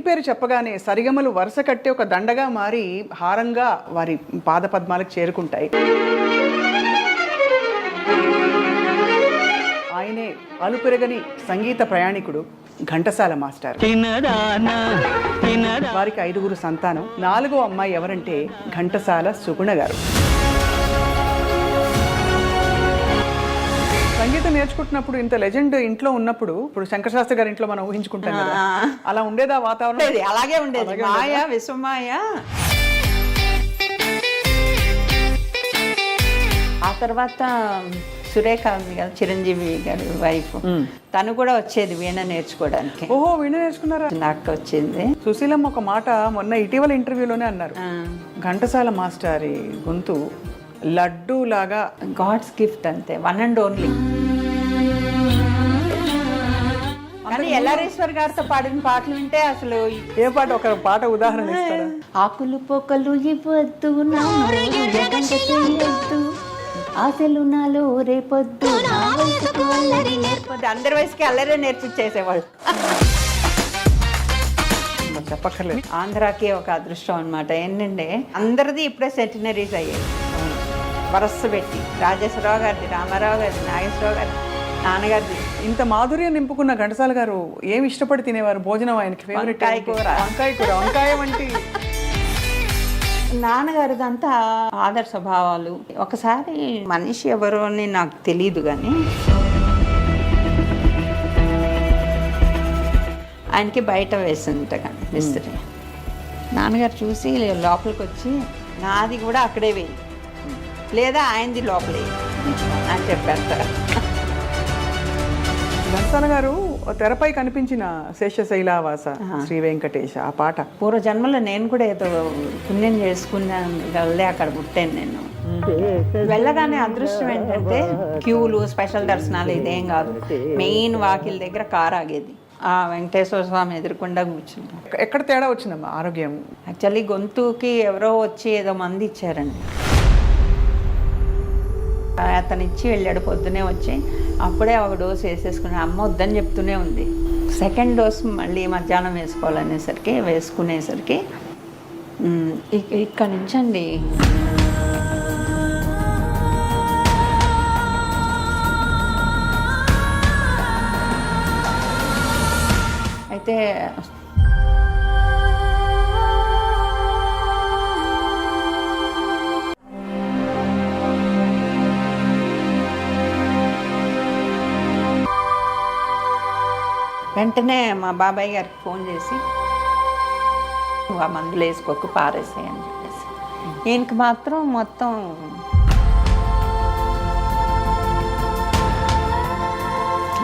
పేరు చెప్పగానే సరిగమలు వరుస కట్టి ఒక దండగా మారి హారంగా వారి పాదపద్మాలకు చేరుకుంటాయి. ఆయనే అలుపెరగని సంగీత ప్రయాణికుడు ఘంటసాల మాస్టర్. వారికి 5గురు సంతానం. 4వ అమ్మాయి ఎవరంటే ఘంటసాల సుగుణ గారు. సంగీతం నేర్చుకుంటున్నప్పుడు ఇంత లెజెండ్ ఇంట్లో ఉన్నప్పుడు, ఇప్పుడు శంకరశాస్త్రి గారి ఇంట్లో మనం ఊహించుకుంటాం కదా, అలా ఉండేదా వాతావరణం? అలాగే ఉండేది. మాయ విశ్వమాయ. ఆ తర్వాత సురేఖ ఉంది కదా, చిరంజీవి గారి వైఫ్, తను కూడా వచ్చేది వీణ నేర్చుకోవడానికి. ఓహో, వీణ నేర్చుకున్నారా? నాకు వచ్చింది. సుశీలమ్మ ఒక మాట మొన్న ఇటీవల ఇంటర్వ్యూలోనే అన్నారు, ఘంటసాల మాస్టారి గొంతు లడ్డూ లాగా, గాడ్స్ గిఫ్ట్ అంతే, వన్ అండ్ ఓన్లీ. కానీ ఎల్లారేశ్వర్ గారితో పాడిన పాటలు వింటే అసలు ఏ పాట, ఒక పాట ఉదాహరణ ఇస్తారా? ఆకులు పొక్కలు ఇవ్వద్దు, ఆశలు నాలో రేపొద్దు, అందరి వయసుకి అల్లరే నేర్పించేసేవాళ్ళు. చెప్పక్కర్లేదు. ఆంధ్రాకి ఒక అదృష్టం అనమాట. ఏంటంటే అందరిది ఇప్పుడే సెంటినరీస్ అయ్యాయి వరస పెట్టి. రాజేశ్వరరావు గారిది, రామారావు గారిది, నాగేశ్వరరావు గారి, నాన్నగారిది. ఇంత మాధుర్యం నింపుకున్న ఘంటసాల గారు ఏమి ఇష్టపడి తినేవారు భోజనం? ఆయనకి ఫేవరెట్ వంకాయ కూర. వంకాయ కూర, వంకాయ వంటి. నాన్నగారిదంతా ఆదర్శ స్వభావాలు. ఒకసారి మనిషి ఎవరు అని నాకు తెలియదు, కానీ ఆయనకి బయట వేసింట విసిరి. నాన్నగారు చూసి లోపలికి వచ్చి, నాది కూడా అక్కడే వేయి, లేదా ఆయనది లోపలే అని చెప్పారు. ఘంటసాల గారు తెరపై కనిపించిన శేషశైలావాస శ్రీ వెంకటేశ ఆ పాట, పూర్వజన్మలో నేను కూడా ఏదో పుణ్యం చేసుకున్నాను వల్లే అక్కడ పుట్టాను నేను. వెళ్ళగానే అదృష్టం ఏంటంటే క్యూలు, స్పెషల్ దర్శనాలు ఇదేం కాదు. మెయిన్ వాకిల్ దగ్గర కారు ఆగేది. ఆ వెంకటేశ్వర స్వామి ఎదురుకుండా కూర్చున్నాం. ఎక్కడ తేడా వచ్చిందమ్మా ఆరోగ్యం? యాక్చువల్లీ గొంతుకి ఎవరో వచ్చి ఏదో మంది ఇచ్చారండి. అతను ఇచ్చి వెళ్ళాడు, పొద్దునే వచ్చి అప్పుడే ఒక డోసు వేసేసుకుని, అమ్మ వద్దని చెప్తూనే ఉంది. సెకండ్ డోస్ మళ్ళీ మధ్యాహ్నం వేసుకోవాలనేసరికి, వేసుకునేసరికి ఇక్కడ నుంచి అండి అయితే వెంటనే మా బాబాయ్ గారికి ఫోన్ చేసి, ఆ మందులు వేసుకోకు, పారేసాయి అని చెప్పేసి. ఈయనకి మాత్రం మొత్తం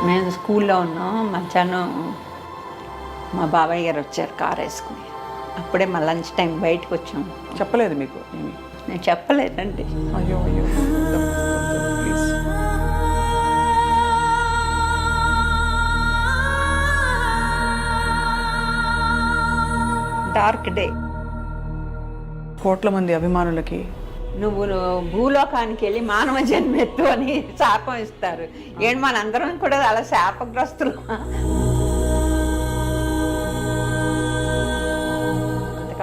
మేము స్కూల్లో ఉన్నాం. మధ్యాహ్నం మా బాబాయ్ గారు వచ్చారు కారు వేసుకుని. అప్పుడే మా లంచ్ టైం బయటకు వచ్చాం. చెప్పలేదు మీకు? నేను చెప్పలేదండి. అయ్యో అయ్యో, ప్లీజ్. Dark day. కోట్ల మంది అభిమానులకి నువ్వు భూలోకానికి వెళ్ళి మానవ జన్మెత్తు అని శాపం ఇస్తారు. ఏంటి మనందరం కూడా అలా శాపగ్రస్తులు.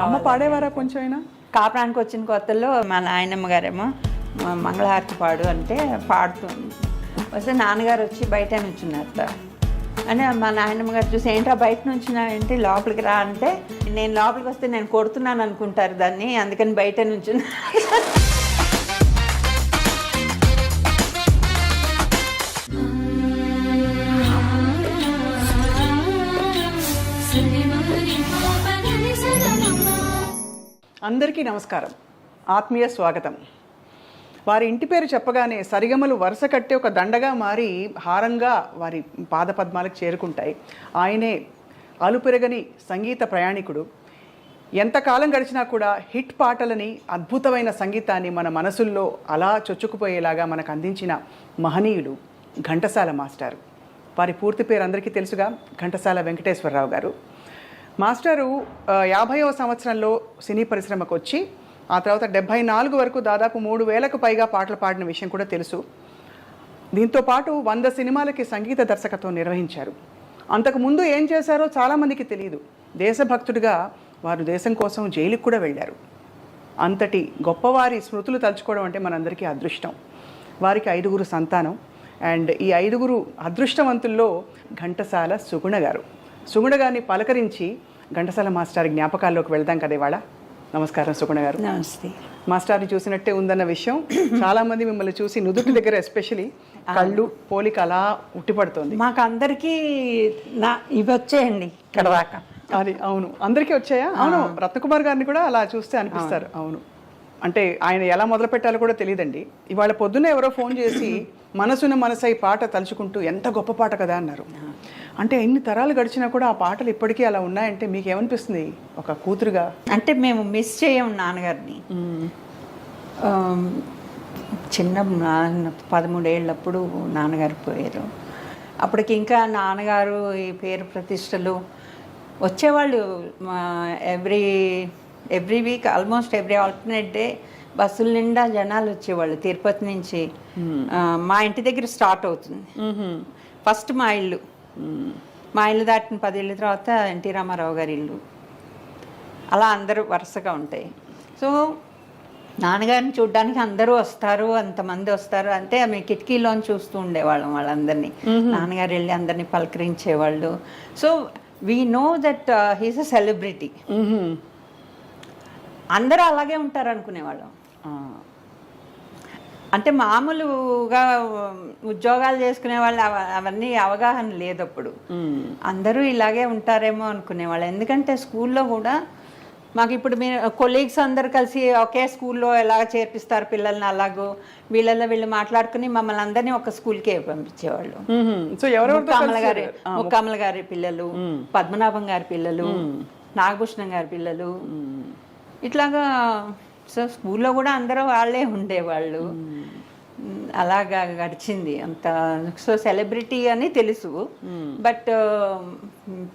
అమ్మ పాడేవారా కొంచెం అయినా? కాపురానికి వచ్చిన కొత్తల్లో మా నాయనమ్మ గారేమో మంగళహారతి పాడు అంటే పాడుతుంది. వస్తే నాన్నగారు వచ్చి బయట నుంచున్నారు. అని మా నాయనమ్మ గారు చూసి, ఏంట్రా బయట నుంచినా ఏంటి, లోపలికి రా అంటే, నేను లోపలికి వస్తే నేను కొడుతున్నాను అనుకుంటారు దాన్ని, అందుకని బయట నుంచున్నా. అందరికీ నమస్కారం, ఆత్మీయ స్వాగతం. వారి ఇంటి పేరు చెప్పగానే సరిగమలు వరుస కట్టి ఒక దండగా మారి హారంగా వారి పాదపద్మాలకు చేరుకుంటాయి. ఆయనే అలుపెరగని సంగీత ప్రయాణికుడు. ఎంతకాలం గడిచినా కూడా హిట్ పాటలని, అద్భుతమైన సంగీతాన్ని మన మనసుల్లో అలా చొచ్చుకుపోయేలాగా మనకు అందించిన మహనీయుడు ఘంటసాల మాస్టారు. వారి పూర్తి పేరు అందరికీ తెలుసుగా, ఘంటసాల వెంకటేశ్వరరావు గారు. మాస్టారు 50వ సంవత్సరంలో సినీ పరిశ్రమకు వచ్చి, ఆ తర్వాత 74 వరకు దాదాపు 3000కు పైగా పాటలు పాడిన విషయం కూడా తెలుసు. దీంతో పాటు 100 సినిమాలకి సంగీత దర్శకత్వం నిర్వహించారు. అంతకుముందు ఏం చేశారో చాలామందికి తెలియదు. దేశభక్తుడిగా వారు దేశం కోసం జైలుకు కూడా వెళ్ళారు. అంతటి గొప్పవారి స్మృతులు తలుచుకోవడం అంటే మనందరికీ అదృష్టం. వారికి 5గురు సంతానం. అండ్ ఈ 5గురు అదృష్టవంతుల్లో ఘంటసాల సుగుణ గారు. సుగుణ గారిని పలకరించి ఘంటసాల మాస్టర్ జ్ఞాపకాల్లోకి వెళ్దాం కదా ఇవాళ. నమస్కారం సుగుణ గారు. నమస్తే. మాస్టర్ని చూసినట్టే ఉందన్న విషయం చాలామంది మిమ్మల్ని చూసి నుదుటి దగ్గర ఎస్పెషలీ కళ్ళు పోలిక అలా ఉట్టిపడుతోంది. మాకు అందరికీ ఇవి వచ్చాయండి ఇక్కడ దాకా. అది అవును, అందరికీ వచ్చాయా? అవును, రత్నకుమార్ గారిని కూడా అలా చూస్తే అనిపిస్తారు. అవును, అంటే ఆయన ఎలా మొదలు పెట్టాలో కూడా తెలియదండి. ఇవాళ పొద్దున్నే ఎవరో ఫోన్ చేసి మనసున మనసై పాట తలుచుకుంటూ ఎంత గొప్ప పాట కదా అన్నారు. అంటే ఎన్ని తరాలు గడిచినా కూడా ఆ పాటలు ఇప్పటికీ అలా ఉన్నాయంటే మీకు ఏమనిపిస్తుంది ఒక కూతురుగా? అంటే మేము మిస్ చేయం నాన్నగారిని. చిన్న 13 ఏళ్ళప్పుడు నాన్నగారు పోయారు. అప్పటికి ఇంకా నాన్నగారు ఈ పేరు ప్రతిష్టలు వచ్చేవాళ్ళు. Every week almost every alternate day బస్సుల నిండా జనాలు వచ్చేవాళ్ళు తిరుపతి నుంచి. మా ఇంటి దగ్గర స్టార్ట్ అవుతుంది ఫస్ట్ మా ఇల్లు. మా ఇల్లు దాటిన 10 ఏళ్ళ తర్వాత ఎన్టీ రామారావు గారి ఇల్లు. అలా అందరూ వరుసగా ఉంటాయి. సో నాన్నగారిని చూడడానికి అందరూ వస్తారు, అంతమంది వస్తారు. అంటే మేము కిటికీలోని చూస్తూ ఉండేవాళ్ళం వాళ్ళందరినీ. నాన్నగారు వెళ్ళి అందరినీ పలకరించేవాళ్ళు. So we know that he's a celebrity. అందరూ అలాగే ఉంటారు అనుకునేవాళ్ళం. అంటే మామూలుగా ఉద్యోగాలు చేసుకునే వాళ్ళు అవన్నీ అవగాహన లేదు అప్పుడు. అందరూ ఇలాగే ఉంటారేమో అనుకునేవాళ్ళు. ఎందుకంటే స్కూల్లో కూడా మాకు ఇప్పుడు మీరు కొలీగ్స్ అందరు కలిసి ఒకే స్కూల్లో ఎలా చేర్పిస్తారు పిల్లల్ని, అలాగో వీళ్ళు మాట్లాడుకుని మమ్మల్ని అందరినీ ఒక స్కూల్కే పంపించేవాళ్ళు. ముక్కామల గారి పిల్లలు, పద్మనాభం గారి పిల్లలు, నాగభూషణం గారి పిల్లలు, ఇట్లాగా. సో స్కూల్లో కూడా అందరూ వాళ్ళే ఉండేవాళ్ళు. అలాగా గడిచింది అంత. సో సెలబ్రిటీ అని తెలుసు. బట్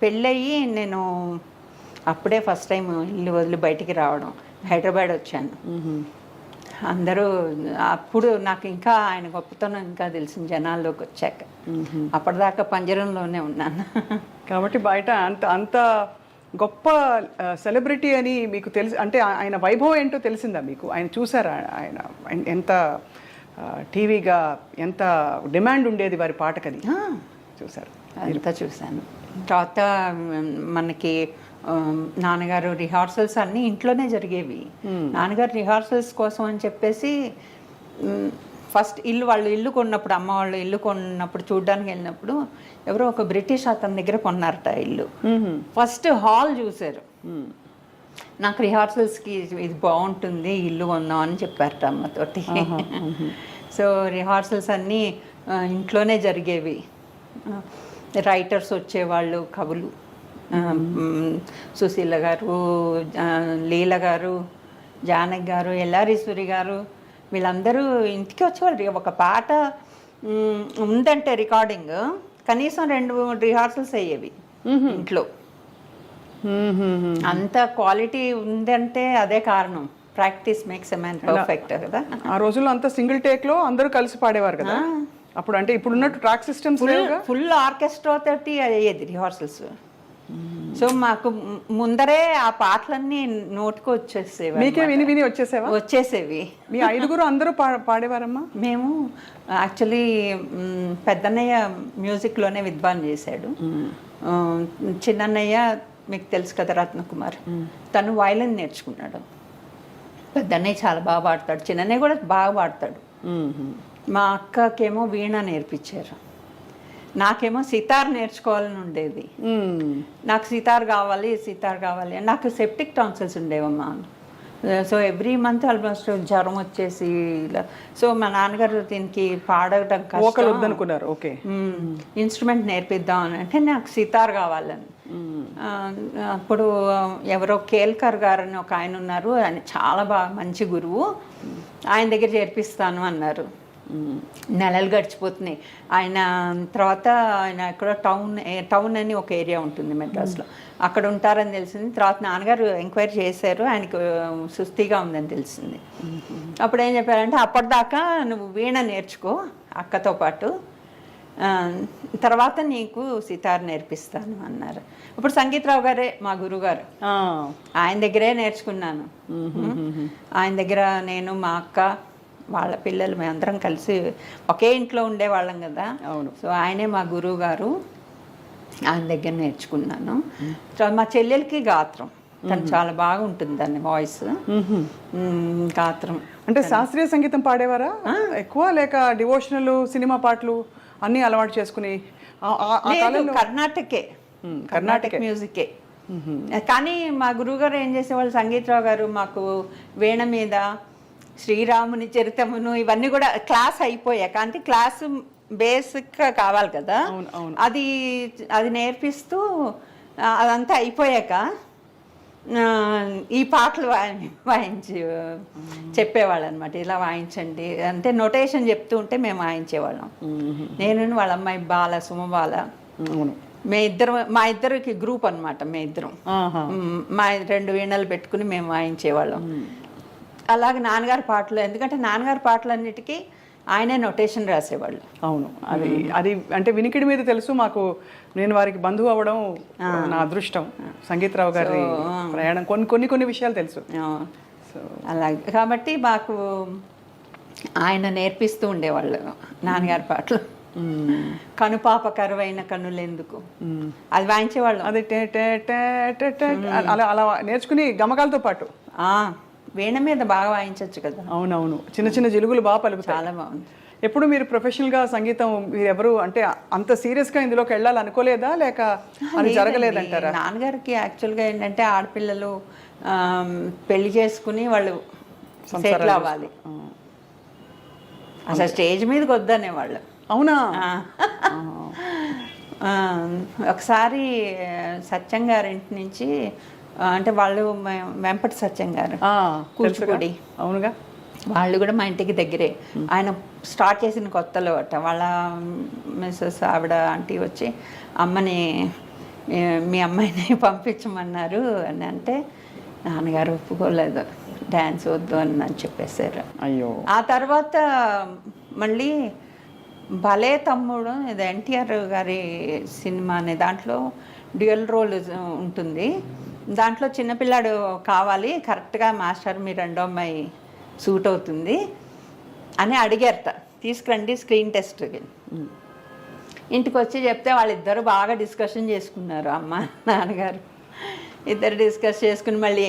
పెళ్ళయి నేను అప్పుడే ఫస్ట్ టైం ఇల్లు వదిలి బయటికి రావడం, హైదరాబాద్ వచ్చాను. అందరూ అప్పుడు నాకు ఇంకా ఆయన గొప్పతనం ఇంకా తెలిసిన జనాల్లోకి వచ్చాక. అప్పటిదాకా పంజరంలోనే ఉన్నాను. కాబట్టి బయట అంత గొప్ప సెలబ్రిటీ అని మీకు తెలిసి, అంటే ఆయన వైభవం ఏంటో తెలిసిందా మీకు? ఆయన చూసారా? ఆయన ఎంత టీవీగా ఎంత డిమాండ్ ఉండేది వారి పాటకని చూసారు? అంతా చూశాను. తర్వాత మనకి నాన్నగారు రిహార్సల్స్ అన్నీ ఇంట్లోనే జరిగేవి. నాన్నగారు రిహార్సల్స్ కోసం అని చెప్పేసి ఫస్ట్ వాళ్ళు ఇల్లు కొన్నప్పుడు, అమ్మ వాళ్ళు ఇల్లు కొన్నప్పుడు చూడడానికి వెళ్ళినప్పుడు ఎవరో ఒక బ్రిటిష్ అతని దగ్గర కొన్నారట ఇల్లు. ఫస్ట్ హాల్ చూశారు. నాకు రిహార్సల్స్కి ఇది బాగుంటుంది ఇల్లు కొందాం అని చెప్పారట అమ్మతోటి. సో రిహార్సల్స్ అన్నీ ఇంట్లోనే జరిగేవి. రైటర్స్ వచ్చేవాళ్ళు, కవులు, సుశీల గారు, లీల గారు, జానకి గారు, ఎల్లారీశ్వరి గారు, వీళ్ళందరూ ఇంటికి వచ్చేవాళ్ళు. ఒక పాట ఉందంటే రికార్డింగ్ కనీసం 2 రిహార్సల్స్ అయ్యేవి ఇంట్లో. అంత క్వాలిటీ ఉందంటే అదే కారణం. Practice makes a man perfect కదా. ఆ రోజుల్లో అంతా సింగిల్ టేక్ లో అందరూ కలిసి పాడేవారు కదా అప్పుడు. అంటే ఇప్పుడు ఉన్నట్టు ట్రాక్ సిస్టమ్స్ ఫుల్ ఆర్కెస్ట్రా తోటి అయ్యేది రిహార్సల్స్. సో మాకు ముందరే ఆ పాటలన్నీ నోటుకు వచ్చేసేవి. మీకే విని విని వచ్చేసేవి. మీ 5గురు అందరూ పాడేవారమ్మా? మేము యాక్చువల్లీ పెద్దన్నయ్య మ్యూజిక్లోనే విద్వాన్ చేశాడు. చిన్నన్నయ్య మీకు తెలుసు కదా రత్నకుమార్, తను వయలిన్ నేర్చుకున్నాడు. పెద్దన్నయ్య చాలా బాగా పాడతాడు, చిన్నన్నయ్య కూడా బాగా పాడతాడు. మా అక్కకేమో వీణ నేర్పించారు. నాకేమో సితార్ నేర్చుకోవాలని ఉండేది. నాకు సితార్ కావాలి అని. నాకు సెప్టిక్ టాన్సిల్స్ ఉండేవమ్మా. సో ఎవ్రీ మంత్ ఆల్మోస్ట్ జ్వరం వచ్చేసి ఇలా. సో మా నాన్నగారు దీనికి పాడటం కష్టం, ఓకే ఇన్స్ట్రుమెంట్ నేర్పిద్దాం అని అంటే నాకు సితార్ కావాలని. అప్పుడు ఎవరో కేల్కర్ గారు అని ఒక ఆయన ఉన్నారు, ఆయన చాలా బాగా మంచి గురువు, ఆయన దగ్గర చేర్పిస్తాను అన్నారు. నెలలు గడిచిపోతున్నాయి. ఆయన తర్వాత ఆయన ఎక్కడ టౌన్ అని ఒక ఏరియా ఉంటుంది మెడ్రాస్లో, అక్కడ ఉంటారని తెలిసింది. తర్వాత నాన్నగారు ఎంక్వైరీ చేశారు, ఆయనకు సుస్థిగా ఉందని తెలిసింది. అప్పుడు ఏం చెప్పారంటే, అప్పటిదాకా నువ్వు వీణ నేర్చుకో అక్కతో పాటు, తర్వాత నీకు సితార్ నేర్పిస్తాను అన్నారు. ఇప్పుడు సంగీతరావు గారే మా గురుగారు. ఆయన దగ్గరే నేర్చుకున్నాను. ఆయన దగ్గర నేను, మా అక్క, వాళ్ళ పిల్లలు మేమందరం కలిసి ఒకే ఇంట్లో ఉండేవాళ్ళం కదా. అవును. సో ఆయనే మా గురువు గారు. ఆయన దగ్గర నేర్చుకున్నాను. మా చెల్లెలకి గాత్రం, తను చాలా బాగుంటుంది దాన్ని వాయిస్, గాత్రం. అంటే శాస్త్రీయ సంగీతం పాడేవారా ఎక్కువ, లేక డివోషనల్ సినిమా పాటలు అన్నీ అలవాటు చేసుకుని? కర్ణాటక మ్యూజికే. కానీ మా గురువుగారు ఏం చేసేవాళ్ళు, సంగీతరావు గారు మాకు వీణ మీద శ్రీరాముని చరితమును ఇవన్నీ కూడా క్లాస్ అయిపోయాక, అంటే క్లాసు బేసిక్గా కావాలి కదా, అది నేర్పిస్తూ అదంతా అయిపోయాక ఈ పాటలు వాయించి చెప్పేవాళ్ళు అనమాట. ఇలా వాయించండి అంటే నొటేషన్ చెప్తూ ఉంటే మేము వాయించేవాళ్ళం. నేను వాళ్ళ అమ్మాయి బాల, సుమబాల, మా ఇద్దరికి గ్రూప్ అనమాట. మా 2 వీణలు పెట్టుకుని మేము వాయించేవాళ్ళం. అలాగే నాన్నగారి పాటలు, ఎందుకంటే నాన్నగారి పాటలన్నిటికీ ఆయనే నొటేషన్ రాసేవాళ్ళు. అవును, అది అంటే వినికిడి మీద తెలుసు మాకు. నేను వారికి బంధువు అవ్వడం నా అదృష్టం. సంగీతరావు గారి ప్రయాణం కొన్ని విషయాలు తెలుసు. అలాగే కాబట్టి మాకు ఆయన నేర్పిస్తూ ఉండేవాళ్ళు నాన్నగారి పాటలు. కనుపాప కరువైన కన్నులెందుకు, అది వాయించేవాళ్ళు. అది అలా నేర్చుకుని గమకాలతో పాటు వీణ మీద బాగా వాయించవచ్చు కదా. అవునవును, చిన్న చిన్న జిలుగులు బాగా పలుకుతాయి. చాలా బాగుంది. ఎప్పుడు మీరు ప్రొఫెషనల్గా సంగీతం మీరు ఎవరు అంటే అంత సీరియస్గా ఇందులోకి వెళ్ళాలి అనుకోలేదా, లేక అది జరగలేదంటారా? నాన్నగారికి యాక్చువల్గా ఏంటంటే ఆడపిల్లలు పెళ్లి చేసుకుని వాళ్ళు సెటిల్ అవ్వాలి, అసలు స్టేజ్ మీదకి వద్దనేవాళ్ళు. అవునా? ఒకసారి సత్యం గారింటి నుంచి, అంటే వాళ్ళు వెంపటి సత్యం గారు కూచిపూడి, అవునుగా, వాళ్ళు కూడా మా ఇంటికి దగ్గరే. ఆయన స్టార్ట్ చేసిన కొత్తలో అట వాళ్ళ మిస్సెస్ ఆవిడ ఆంటీ వచ్చి అమ్మని, మీ అమ్మాయిని పంపించమన్నారు అని అంటే నాన్నగారు ఒప్పుకోలేదు, డ్యాన్స్ వద్దు అని చెప్పేశారు. అయ్యో. ఆ తర్వాత మళ్ళీ భలే తమ్ముడు, ఇది ఎన్టీఆర్ గారి సినిమా అనే దాంట్లో డ్యూయల్ రోల్ ఉంటుంది. దాంట్లో చిన్నపిల్లాడు కావాలి, కరెక్ట్గా మాస్టర్ మీ 2వ అమ్మాయి సూట్ అవుతుంది అని అడిగారట. తీసుకురండి స్క్రీన్ టెస్ట్కి. ఇంటికి వచ్చి చెప్తే వాళ్ళిద్దరు బాగా డిస్కషన్ చేసుకున్నారు. అమ్మ నాన్నగారు ఇద్దరు డిస్కస్ చేసుకుని మళ్ళీ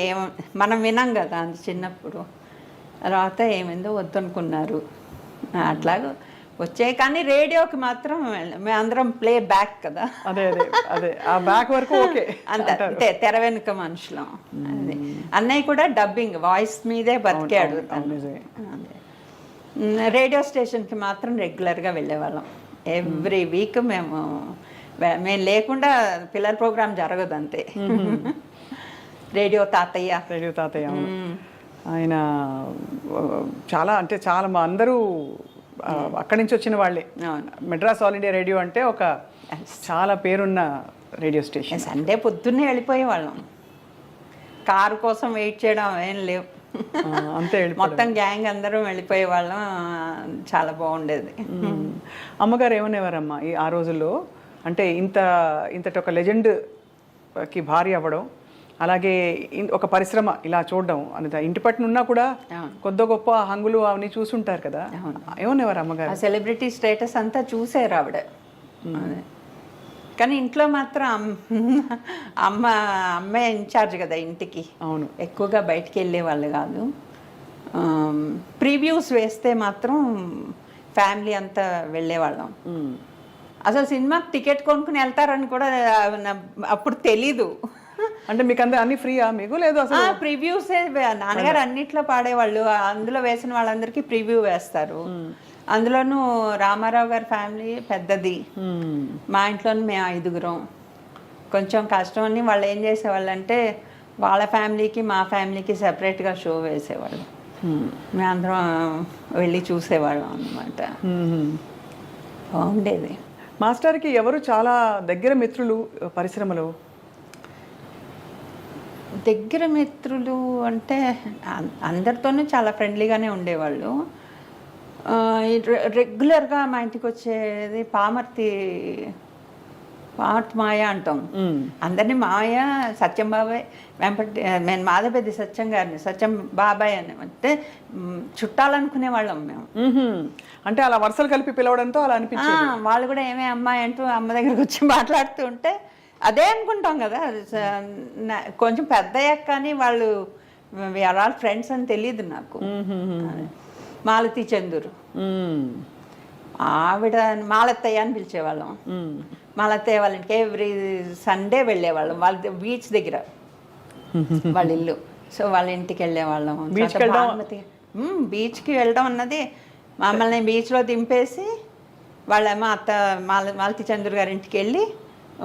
మనం వినాం కదా అంత చిన్నప్పుడు. తర్వాత ఏమైందో వద్దనుకున్నారు. అట్లాగ వచ్చాయి. కానీ రేడియోకి మాత్రం మేమందరం ప్లే బ్యాక్ కదా, అదే ఆ బ్యాక్ వరకు ఓకే, అంతే తెర వెనుక మనుషులం. అదే అన్నయ్య కూడా డబ్బింగ్ వాయిస్ మీదే బతికాడు. రేడియో స్టేషన్కి మాత్రం రెగ్యులర్గా వెళ్ళేవాళ్ళం. ఎవ్రీ వీక్ మేము లేకుండా పిల్లల ప్రోగ్రామ్ జరగదు అంతే. రేడియో తాతయ్య ఆయన చాలా అంటే చాలా మా అందరూ అక్కడి నుంచి వచ్చిన వాళ్ళే. మెడ్రాస్ ఆల్ ఇండియా రేడియో అంటే ఒక చాలా పేరున్న రేడియో స్టేషన్. సండే పొద్దున్నే వెళ్ళిపోయేవాళ్ళం, కారు కోసం వెయిట్ చేయడం ఏం లేవు, అంతే మొత్తం గ్యాంగ్ అందరం వెళ్ళిపోయేవాళ్ళం. చాలా బాగుండేది. అమ్మగారు ఏమనేవారమ్మా ఆ రోజుల్లో, అంటే ఇంతటి ఒక లెజెండ్కి భార్య అవ్వడం, అలాగే ఒక పరిశ్రమ ఇలా చూడడం అనేది ఇంటి పట్టున ఉన్నా కూడా కొద్ది గొప్ప హంగులు అవన్నీ చూసుంటారు కదా, ఏమనేవారు అమ్మగారు? సెలబ్రిటీ స్టేటస్ అంతా చూసారు ఆవిడ. కానీ ఇంట్లో మాత్రం అమ్మాయి ఇన్ఛార్జ్ కదా ఇంటికి. అవును, ఎక్కువగా బయటికి వెళ్ళే వాళ్ళు కాదు. ప్రీవ్యూస్ వేస్తే మాత్రం ఫ్యామిలీ అంతా వెళ్ళేవాళ్ళం. అసలు సినిమాకి టికెట్ కొనుక్కుని వెళ్తారని కూడా అప్పుడు తెలీదు. అంటే మీకు అన్ని ఫ్రీయా మీకు? లేదు అసలు ప్రివ్యూసే. నాన్నగారు అన్నిట్లో పాడేవాళ్ళు, అందులో వేసిన వాళ్ళందరికీ ప్రివ్యూ వేస్తారు. అందులోనూ రామారావు గారి ఫ్యామిలీ పెద్దది, మా ఇంట్లోనూ మేము 5గురం. కొంచెం కష్టం అని వాళ్ళు ఏం చేసేవాళ్ళు అంటే వాళ్ళ ఫ్యామిలీకి మా ఫ్యామిలీకి సెపరేట్గా షో వేసేవాళ్ళు. మేమందరం వెళ్ళి చూసేవాళ్ళం అన్నమాట. బాగుండేది. మాస్టర్కి ఎవరు చాలా దగ్గర మిత్రులు పరిశ్రమలో? దగ్గర మిత్రులు అంటే అందరితోనూ చాలా ఫ్రెండ్లీగానే ఉండేవాళ్ళు. రెగ్యులర్గా మా ఇంటికి వచ్చేది పామర్తి మాయ అంటాం. అందరినీ మాయ, సత్యం బాబాయ్, నేను మాధవపెద్ది సత్యం గారిని సత్యం బాబాయ్ అని అంటే చుట్టాలనుకునే వాళ్ళం మేము. అంటే అలా వరుసలు కలిపి పిలవడంతో అలా అనిపించింది. వాళ్ళు కూడా ఏమే అమ్మాయి అంటూ అమ్మ దగ్గరకు వచ్చి మాట్లాడుతూ ఉంటే అదే అనుకుంటాం కదా. కొంచెం పెద్ద అయ్యాక కానీ వాళ్ళు వీఆర్ ఆల్ ఫ్రెండ్స్ అని తెలియదు నాకు. మాలతి చందూరు, ఆవిడ మాలత్తయ్య అని పిలిచేవాళ్ళం. మాలత్తయ్య వాళ్ళ ఇంటికి ఎవ్రీ సండే వెళ్ళేవాళ్ళం. వాళ్ళ బీచ్ దగ్గర వాళ్ళ ఇల్లు. సో వాళ్ళ ఇంటికి వెళ్ళేవాళ్ళం. బీచ్కి వెళ్ళడం అన్నది మమ్మల్ని బీచ్లో దింపేసి వాళ్ళేమో మాలతి చందూరు గారి ఇంటికి వెళ్ళి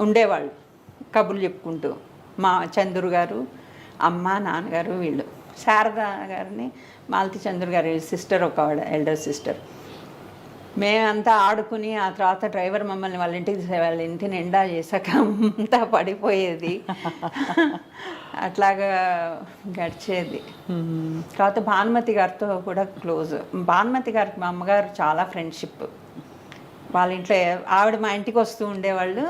ఉండేవాళ్ళు కబుర్లు చెప్పుకుంటూ. మా చందూరు గారు, అమ్మ, నాన్నగారు, వీళ్ళు. శారద గారిని మాలతి చందూరు గారి సిస్టర్, ఒక ఎల్డర్ సిస్టర్. మేమంతా ఆడుకుని ఆ తర్వాత డ్రైవర్ మమ్మల్ని వాళ్ళ ఇంటి నిండా చేసాక అంతా పడిపోయేది. అట్లాగా గడిచేది. తర్వాత భానుమతి గారితో కూడా క్లోజ్. భానుమతి గారికి మా అమ్మగారు చాలా ఫ్రెండ్షిప్. వాళ్ళ ఇంట్లో ఆవిడ మా ఇంటికి వస్తూ ఉండేవాళ్ళు.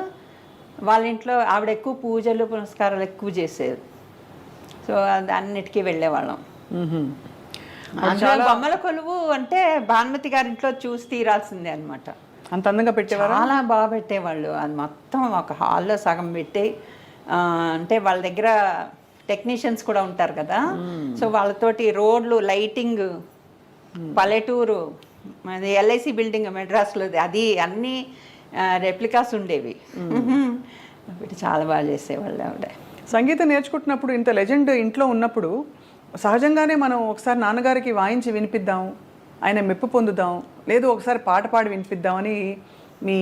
వాళ్ళ ఇంట్లో ఆవిడ ఎక్కువ పూజలు పునస్కారాలు ఎక్కువ చేసేది. సో అన్నిటికీ వెళ్ళేవాళ్ళం. బొమ్మల కొలువు అంటే భానుమతి గారి ఇంట్లో చూసి తీరాల్సిందే అనమాట. అంత అందంగా పెట్టేవారు, చాలా బాగా పెట్టేవాళ్ళు. అది మొత్తం ఒక హాల్లో సగం పెట్టి, అంటే వాళ్ళ దగ్గర టెక్నీషియన్స్ కూడా ఉంటారు కదా. సో వాళ్ళతోటి రోడ్లు, లైటింగ్, పల్లెటూరు, అది ఎల్ఐసి బిల్డింగ్ మెడ్రాస్లో, అది అన్నీ రెప్లికాస్ ఉండేవి. చాలా బాగా చేసేవాళ్ళు ఆవిడ. సంగీతం నేర్చుకుంటున్నప్పుడు, ఇంత లెజెండ్ ఇంట్లో ఉన్నప్పుడు సహజంగానే మనం ఒకసారి నాన్నగారికి వాయించి వినిపిద్దాం, ఆయన మెప్పు పొందుదాం, లేదు ఒకసారి పాట పాడి వినిపిద్దామని మీ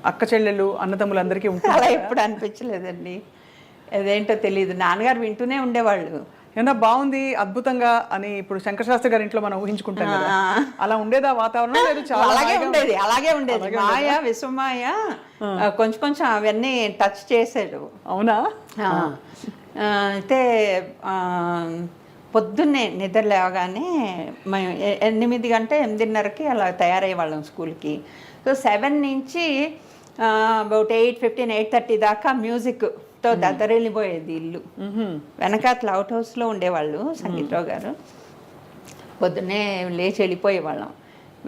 అక్క చెల్లెళ్ళు, అన్నదమ్ములందరికీ ఉంటుంది. అలా ఎప్పుడు అనిపించలేదండి. అదేంటో తెలియదు, నాన్నగారు వింటూనే ఉండేవాళ్ళు. ఏమన్నా బాగుంది, అద్భుతంగా అని ఇప్పుడు శంకర శాస్త్రి గారి ఇంట్లో మనం ఊహించుకుంటాం కదా, అలా ఉండేదా వాతావరణం? లేదు, చాలా అలాగే ఉండేది. మాయ, విశ్వమాయ కొంచెం కొంచెం అవన్నీ టచ్ చేసాడు. అవునా? అయితే పొద్దున్నే నిద్ర లేవగానే మేము 8 గంటల 8:30కి అలా తయారయ్యే వాళ్ళం స్కూల్కి. సో 7 నుంచి అబౌట్ 8:15, 8:30 దాకా మ్యూజిక్తో దద్దరెళ్ళిపోయేది ఇల్లు. వెనకాతల అవుట్ హౌస్లో ఉండేవాళ్ళు సంగీతరావు గారు. పొద్దున్నే లేచి వెళ్ళిపోయేవాళ్ళం.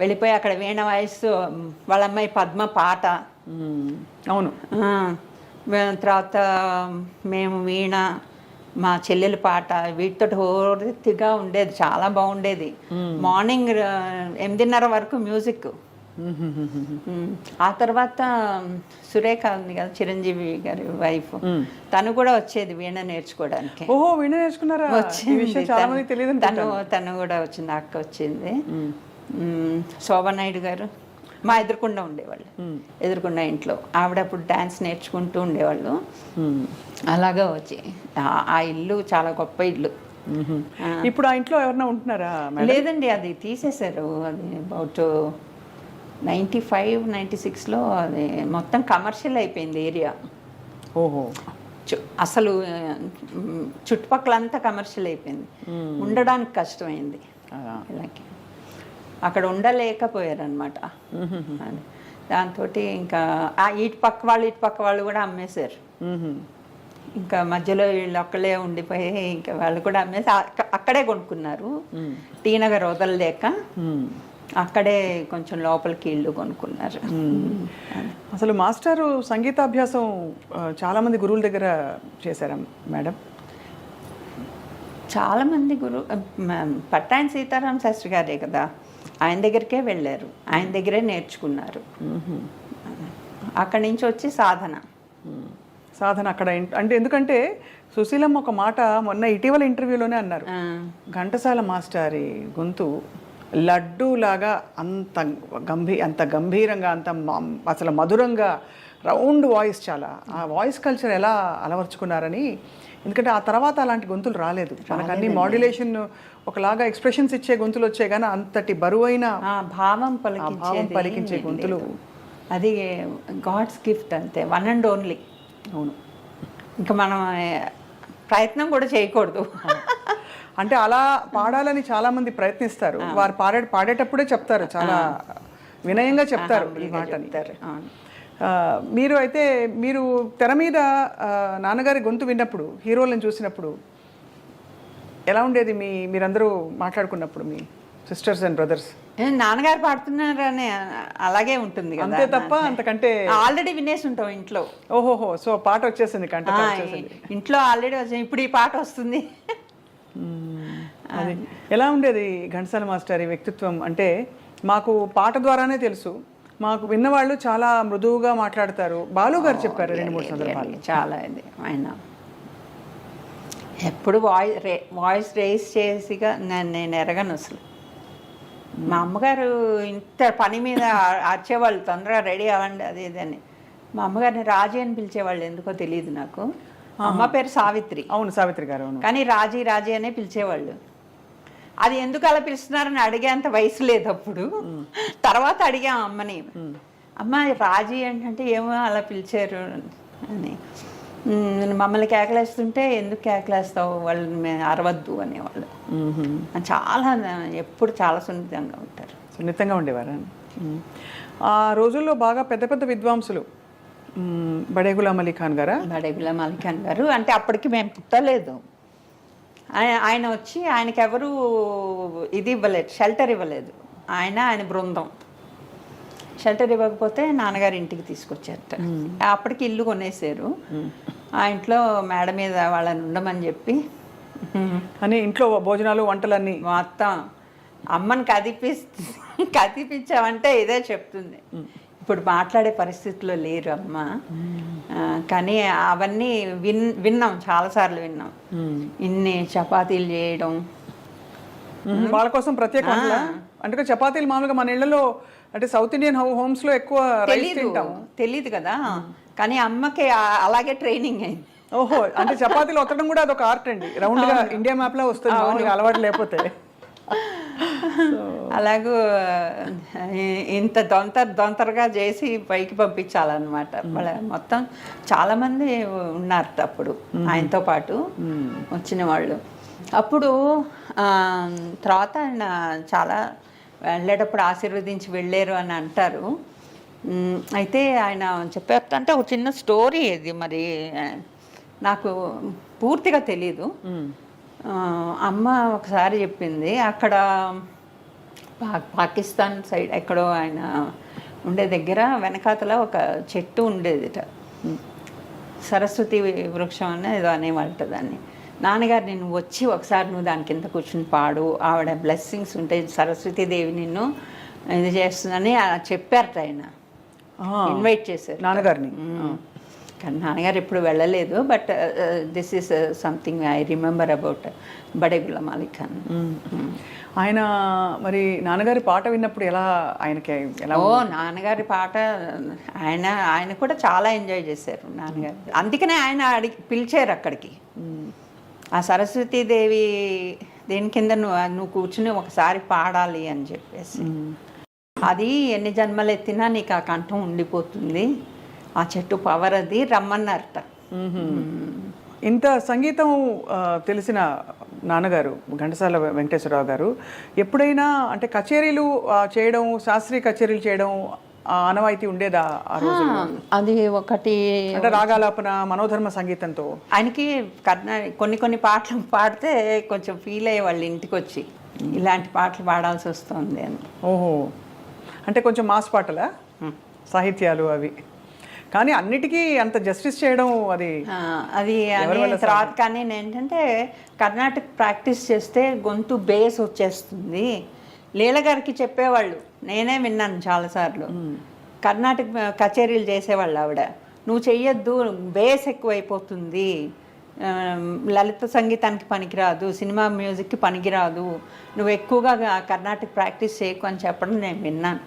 వెళ్ళిపోయి అక్కడ వీణ వాయిస్తూ వాళ్ళ అమ్మాయి పద్మ పాట. అవును. తర్వాత మేము వీణ, మా చెల్లెల పాట, వీటితో హోరుగా ఉండేది. చాలా బాగుండేది. మార్నింగ్ 8:30 వరకు మ్యూజిక్. ఆ తర్వాత సురేఖ ఉంది కదా, చిరంజీవి గారి వైఫ్, తను కూడా వచ్చేది వీణ నేర్చుకోవడానికి. ఓహో, వీణ నేర్చుకున్నారా? వచ్చింది తను కూడా వచ్చింది. అక్క వచ్చింది. శోభనాయుడు గారు మా ఎదురుకుండా ఉండేవాళ్ళు. ఎదురుకుండా ఇంట్లో ఆవిడ అప్పుడు డ్యాన్స్ నేర్చుకుంటూ ఉండేవాళ్ళు. అలాగా వచ్చి ఆ ఇల్లు చాలా గొప్ప ఇల్లు. ఇప్పుడు ఆ ఇంట్లో ఎవరైనా ఉంటున్నారా? లేదండి, అది తీసేశారు. అది అబౌట్ 95, 96లో అది మొత్తం కమర్షియల్ అయిపోయింది ఏరియా. ఓహో. అసలు చుట్టుపక్కలంతా కమర్షియల్ అయిపోయింది. ఉండడానికి కష్టమైంది. ఇలాగే అక్కడ ఉండలేకపోయారనమాట. దాంతో ఇంకా ఇటు పక్క వాళ్ళు కూడా అమ్మేశారు. ఇంకా మధ్యలో వీళ్ళు ఒక్కలే ఉండిపోయి ఇంకా వాళ్ళు కూడా అమ్మేసి అక్కడే కొనుక్కున్నారు. టీ నగర్ వదలలేక అక్కడే కొంచెం లోపలికి ఇల్లు కొనుక్కున్నారు. అసలు మాస్టారు సంగీతాభ్యాసం చాలామంది గురువుల దగ్గర చేశారా మేడం? చాలామంది పట్టాయన సీతారామ శాస్త్రి గారే కదా, ఆయన దగ్గరికే వెళ్ళారు. ఆయన దగ్గరే నేర్చుకున్నారు. అక్కడి నుంచి వచ్చి సాధన అక్కడ. అంటే ఎందుకంటే సుశీలమ్మ ఒక మాట మొన్న ఇటీవల ఇంటర్వ్యూలోనే అన్నారు, ఘంటసాల మాస్టారి గొంతు లడ్డూలాగా అంత గంభీరంగా, అసలు మధురంగా, రౌండ్ వాయిస్. చాలా ఆ వాయిస్ కల్చర్ ఎలా అలవర్చుకున్నారని. ఎందుకంటే ఆ తర్వాత అలాంటి గొంతులు రాలేదు మనకు. అన్ని మాడ్యులేషన్, ఒకలాగా ఎక్స్ప్రెషన్స్ ఇచ్చే గొంతులు వచ్చాయి, కానీ అంతటి బరువైన భావం పలికించే గొంతులు, అది గాడ్స్ గిఫ్ట్ అంతే, వన్ అండ్ ఓన్లీ. అవును. ఇంకా మనం ప్రయత్నం కూడా చేయకూడదు. అంటే అలా పాడాలని చాలా మంది ప్రయత్నిస్తారు. వారు పాడేటప్పుడే చెప్తారు, చాలా వినయంగా చెప్తారు ఈ మాటని. మీరు అయితే మీరు తెర మీద నాన్నగారి గొంతు విన్నప్పుడు, హీరోలను చూసినప్పుడు ఎలా ఉండేది? మీరందరూ మాట్లాడుకున్నప్పుడు, మీ సిస్టర్స్ అండ్ బ్రదర్స్? నాన్నగారు పాడుతున్నారని అలాగే ఉంటుంది కదా, అంతే తప్ప అంతకంటే. ఆల్రెడీ వినేసి ఉంటాం ఇంట్లో. ఓహోహో, సో పాట వచ్చేసింది కంట. ఇంట్లో ఆల్రెడీ వచ్చింది, ఇప్పుడు ఈ పాట వస్తుంది. అది ఎలా ఉండేది ఘంటసాల మాస్టర్ ఈ వ్యక్తిత్వం? అంటే మాకు పాట ద్వారానే తెలుసు, మాకు విన్నవాళ్ళు చాలా మృదువుగా మాట్లాడతారు. బాలు గారు చెప్పారు 2-3 సందర్భాలు. చాలా ఇది ఆయన ఎప్పుడు వాయిస్ రేస్ చేసిగా నేను ఎరగను అసలు. మా అమ్మగారు ఇంత పని మీద వచ్చేవాళ్ళు, తొందరగా రెడీ అవ్వండి అది ఇదని. మా అమ్మగారిని రాజీ అని పిలిచేవాళ్ళు, ఎందుకో తెలియదు నాకు. అమ్మ పేరు సావిత్రి. అవును, సావిత్రి గారు. అవును, కానీ రాజీ రాజీ అనే పిలిచేవాళ్ళు. అది ఎందుకు అలా పిలుస్తున్నారని అడిగేంత వయసు లేదు అప్పుడు. తర్వాత అడిగాం అమ్మని, అమ్మ రాజీ ఏంటంటే ఏమో అలా పిలిచారు అని. మమ్మల్ని కేకలేస్తుంటే ఎందుకు కేకలేస్తావు, వాళ్ళని మేము అరవద్దు అనేవాళ్ళు. చాలా ఎప్పుడు చాలా సున్నితంగా ఉండేవారు. ఆ రోజుల్లో బాగా పెద్ద పెద్ద విద్వాంసులు బడే గులాం అలీ ఖాన్ గారా? బడే గులాం అలీ ఖాన్ గారు అంటే అప్పటికి మేము పుట్టలేదు. ఆయన వచ్చి ఆయనకి ఎవరు ఇది ఇవ్వలేదు, షెల్టర్ ఇవ్వలేదు. ఆయన బృందం షెల్టర్ ఇవ్వకపోతే నాన్నగారి ఇంటికి తీసుకొచ్చారట. అప్పటికి ఇల్లు కొనేసారు. ఆ ఇంట్లో మేడ మీద వాళ్ళని ఉండమని చెప్పి అని ఇంట్లో భోజనాలు వంటలన్నీ మొత్తం అమ్మని కదిపించామంటే ఇదే చెప్తుంది. ఇప్పుడు మాట్లాడే పరిస్థితిలో లేరు అమ్మ, కానీ అవన్నీ విన్నాం, చాలాసార్లు విన్నాం. ఇన్ని చపాతీలు చేయడం వాళ్ళ కోసం ప్రత్యేక. అంటే చపాతీలు మామూలుగా మన ఇళ్లలో అంటే సౌత్ ఇండియన్ హోమ్స్ లో ఎక్కువ తెలీదు కదా, కానీ అమ్మకి అలాగే ట్రైనింగ్ అయింది. ఓహో, అంటే చపాతీలు ఒత్తడం కూడా అదొక ఆర్ట్ అండి. రౌండ్ గా ఇండియా మ్యాప్ లో వస్తుంది, అలవాటు లేకపోతే. అలాగూ ఇంత దొంతరగా చేసి పైకి పంపించాలన్నమాట. మొత్తం చాలా మంది ఉన్నారు అప్పుడు ఆయనతో పాటు వచ్చిన వాళ్ళు. అప్పుడు తర్వాత ఆయన చాలా వెళ్ళేటప్పుడు ఆశీర్వదించి వెళ్ళారు అని అంటారు. అయితే ఆయన చెప్పారు అంటే ఒక చిన్న స్టోరీ ఇది, మరి నాకు పూర్తిగా తెలీదు. అమ్మ ఒకసారి చెప్పింది, అక్కడ పాకిస్తాన్ సైడ్ ఎక్కడో ఆయన ఉండే దగ్గర వెనకాతల ఒక చెట్టు ఉండేదిట, సరస్వతి వృక్షం అని ఏదో అనేవాళ్ళట దాన్ని. నాన్నగారు నేను వచ్చి ఒకసారి నువ్వు దాని కింద కూర్చుని పాడు, ఆవిడ బ్లెస్సింగ్స్ ఉంటాయి, సరస్వతీదేవి నిన్ను ఇది చేస్తుందని చెప్పారట. ఆయన ఇన్వైట్ చేశారు నాన్నగారిని. కానీ నాన్నగారు ఎప్పుడు వెళ్ళలేదు. But this is something I remember about బడే గులాం అలీ ఖాన్. ఆయన మరి నాన్నగారి పాట విన్నప్పుడు ఎలా ఆయనకి ఎలా? నాన్నగారి పాట ఆయన కూడా చాలా ఎంజాయ్ చేశారు నాన్నగారు. అందుకనే ఆయన పిలిచారు అక్కడికి. ఆ సరస్వతీదేవి దేని కింద నువ్వు కూర్చుని ఒకసారి పాడాలి అని చెప్పేసి, అది ఎన్ని జన్మలు ఎత్తినా నీకు ఆ కంఠం ఉండిపోతుంది, ఆ చెట్టు పవర్ అది, రమ్మన్నారట. ఇంత సంగీతం తెలిసిన నాన్నగారు ఘంటసాల వెంకటేశ్వరరావు గారు ఎప్పుడైనా అంటే కచేరీలు చేయడం, శాస్త్రీయ కచేరీలు చేయడం ఆనవాయితీ ఉండేదా ఆ రోజు? అది ఒకటి అంటే రాగాలాపన, మనోధర్మ సంగీతంతో ఆయనకి కొన్ని పాటలు పాడితే కొంచెం ఫీల్ అయ్యే వాళ్ళు ఇంటికి వచ్చి, ఇలాంటి పాటలు పాడాల్సి వస్తుంది అని. ఓహో, అంటే కొంచెం మాస్ పాటలా, సాహిత్యాలు అవి. కానీ అన్నిటికీ అంత జస్టిస్ చేయడం అది తర్వాత. కానీ ఏంటంటే కర్ణాటక ప్రాక్టీస్ చేస్తే గొంతు బేస్ వచ్చేస్తుంది. లీల గారికి చెప్పేవాళ్ళు, నేనే విన్నాను చాలాసార్లు. కర్ణాటక కచేరీలు చేసేవాళ్ళు ఆవిడ, నువ్వు చెయ్యొద్దు, బేస్ ఎక్కువైపోతుంది, లలిత సంగీతానికి పనికిరాదు, సినిమా మ్యూజిక్కి పనికిరాదు, నువ్వు ఎక్కువగా కర్ణాటక ప్రాక్టీస్ చేయకు అని చెప్పడం నేను విన్నాను.